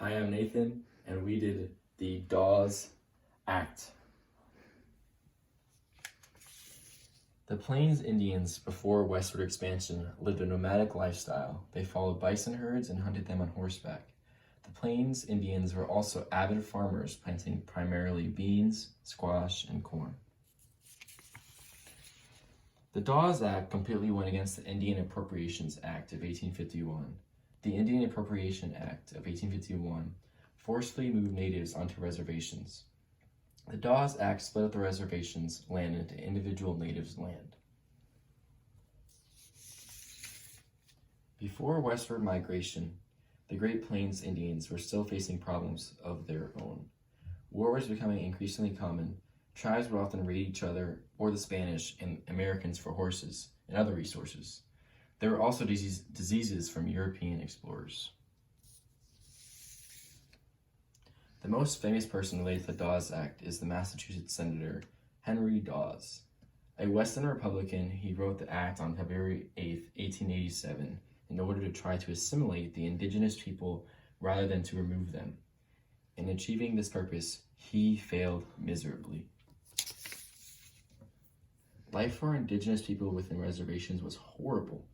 Hi, I'm Nathan, and we did the Dawes Act. The Plains Indians, before westward expansion, lived a nomadic lifestyle. They followed bison herds and hunted them on horseback. The Plains Indians were also avid farmers, planting primarily beans, squash, and corn. The Dawes Act completely went against the Indian Appropriations Act of 1851. The Indian Appropriation Act of 1851 forcibly moved natives onto reservations. The Dawes Act split up the reservations' land into individual natives' land. Before westward migration, the Great Plains Indians were still facing problems of their own. War was becoming increasingly common. Tribes would often raid each other or the Spanish and Americans for horses and other resources. There were also diseases from European explorers. The most famous person related to the Dawes Act is the Massachusetts Senator Henry Dawes. A Western Republican, he wrote the act on February 8, 1887, in order to try to assimilate the indigenous people rather than to remove them. In achieving this purpose, he failed miserably. Life for indigenous people within reservations was horrible.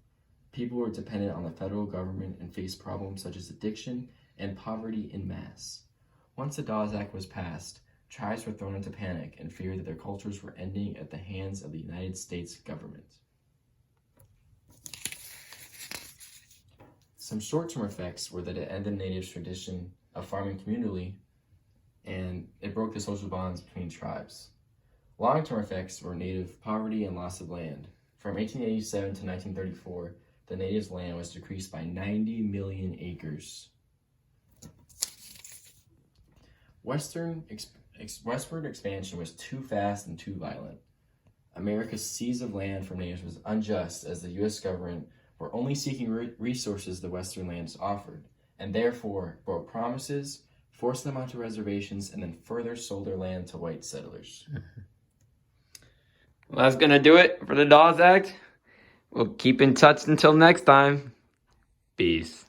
People were dependent on the federal government and faced problems such as addiction and poverty en masse. Once the Dawes Act was passed, tribes were thrown into panic and feared that their cultures were ending at the hands of the United States government. Some short-term effects were that it ended natives' tradition of farming communally, and it broke the social bonds between tribes. Long-term effects were native poverty and loss of land. From 1887 to 1934, the natives' land was decreased by 90 million acres. Westward expansion was too fast and too violent. America's seize of land from natives was unjust, as the U.S. government were only seeking resources the Western lands offered, and therefore broke promises, forced them onto reservations, and then further sold their land to white settlers. Well, that's going to do it for the Dawes Act. We'll keep in touch until next time. Peace.